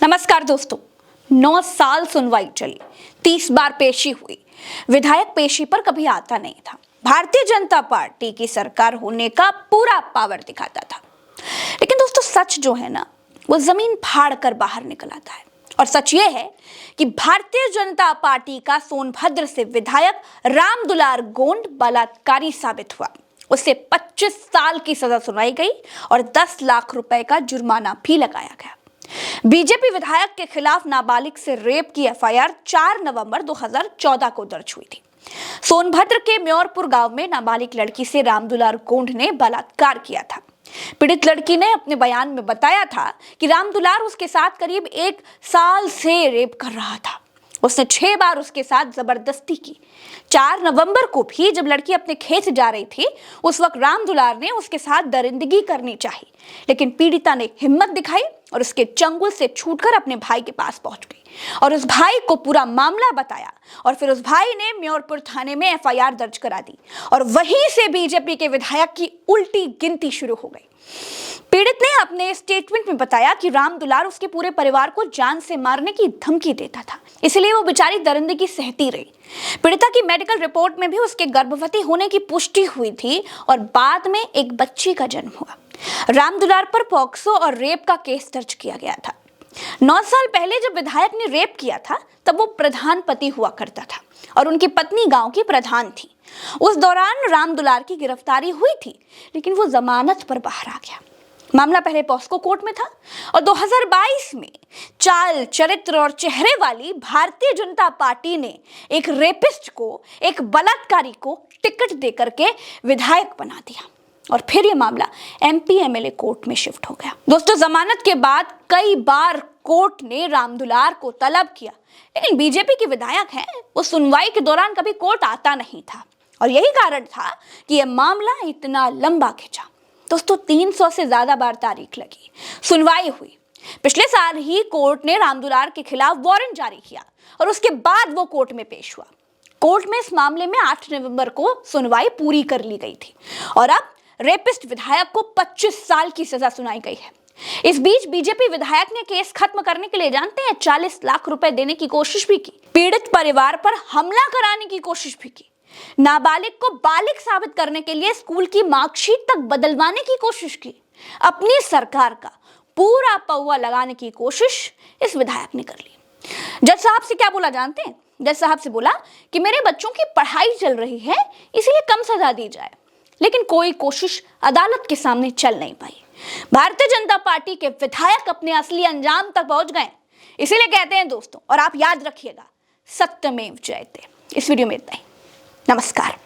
नमस्कार दोस्तों। 9 साल सुनवाई चली, 30 बार पेशी हुई। विधायक पेशी पर कभी आता नहीं था। भारतीय जनता पार्टी की सरकार होने का पूरा पावर दिखाता था। लेकिन दोस्तों सच जो है ना, वो जमीन फाड़ कर बाहर निकल आता है। और सच ये है कि भारतीय जनता पार्टी का सोनभद्र से विधायक रामदुलार गोंड बलात्कारी साबित हुआ। उसे 25 साल की सजा सुनाई गई और 10 लाख रुपए का जुर्माना भी लगाया गया। बीजेपी विधायक के खिलाफ नाबालिग से रेप की एफआईआर 4 नवंबर 2014 को दर्ज हुई थी। सोनभद्र के म्योरपुर गांव में नाबालिग लड़की से रामदुलार गोंड ने बलात्कार किया था। पीड़ित लड़की ने अपने बयान में बताया था कि रामदुलार उसके साथ करीब 1 साल से रेप कर रहा था। उसने 6 बार उसके साथ जबरदस्ती की। 4 नवंबर को भी जब लड़की अपने खेत जा रही थी, उस वक्त रामदुलार ने उसके साथ दरिंदगी करनी चाहिए, लेकिन पीड़िता ने हिम्मत दिखाई और उसके चंगुल से छूटकर अपने भाई के पास पहुंच गई और उस भाई को पूरा मामला बताया। और फिर उस भाई ने म्योरपुर थाने में एफआईआर दर्ज करा दी और वहीं से बीजेपी के विधायक की उल्टी गिनती शुरू हो गई। पीड़ित ने अपने स्टेटमेंट में बताया कि रामदुलार उसके पूरे परिवार को जान से मारने की धमकी देता था, इसलिए वो बेचारी दरिंदगी सहती रही। पीड़िता की मेडिकल रिपोर्ट में भी उसके गर्भवती होने की पुष्टि हुई थी और बाद में एक बच्ची का जन्म हुआ। रामदुलार पर पॉक्सो और रेप का केस दर्ज किया गया था। 9 साल पहले जब विधायक ने रेप किया था, तब वो प्रधान पति हुआ करता था और उनकी पत्नी गांव की प्रधान थी। उस दौरान रामदुलार की गिरफ्तारी हुई थी, लेकिन वो जमानत पर बाहर आ गया। मामला पहले पॉस्को कोर्ट में था और 2022 में चाल, चरित्र और चेहरे वाली भारतीय जनता पार्टी ने एक रेपिस्ट को, एक बलात्कारी को टिकट देकर के विधायक बना दिया और फिर ये मामला एमपी एमएलए कोर्ट में शिफ्ट हो गया। दोस्तों, जमानत के बाद कई बार कोर्ट ने रामदुलार को तलब किया, लेकिन बीजेपी के विधायक हैं, वो सुनवाई के दौरान कभी कोर्ट आता नहीं था और यही कारण था कि यह मामला इतना लंबा खिंचा। दोस्तों, 300 से ज्यादा बार तारीख लगी, सुनवाई हुई। पिछले साल ही कोर्ट ने रामदुलार के खिलाफ वारंट जारी किया और उसके बाद वो कोर्ट में पेश हुआ। कोर्ट में इस मामले में 8 नवंबर को सुनवाई पूरी कर ली गई थी और अब रेपिस्ट विधायक को 25 साल की सजा सुनाई गई है। इस बीच बीजेपी विधायक ने केस खत्म करने के लिए जानते हैं 40 लाख रुपए देने की कोशिश भी की, पीड़ित परिवार पर हमला कराने की कोशिश भी की, नाबालिग को बालिग साबित करने के लिए स्कूल की मार्कशीट तक बदलवाने की कोशिश की। अपनी सरकार का पूरा पौवा लगाने की कोशिश इस विधायक ने कर ली। जज साहब से क्या बोला जानते हैं? जज साहब से बोला कि मेरे बच्चों की पढ़ाई चल रही है, इसलिए कम सजा दी जाए। लेकिन कोई कोशिश अदालत के सामने चल नहीं पाई। भारतीय जनता पार्टी के विधायक अपने असली अंजाम तक पहुंच गए। इसीलिए कहते हैं दोस्तों, और आप याद रखिएगा, सत्यमेव जयते। इस वीडियो में इतना ही। नमस्कार।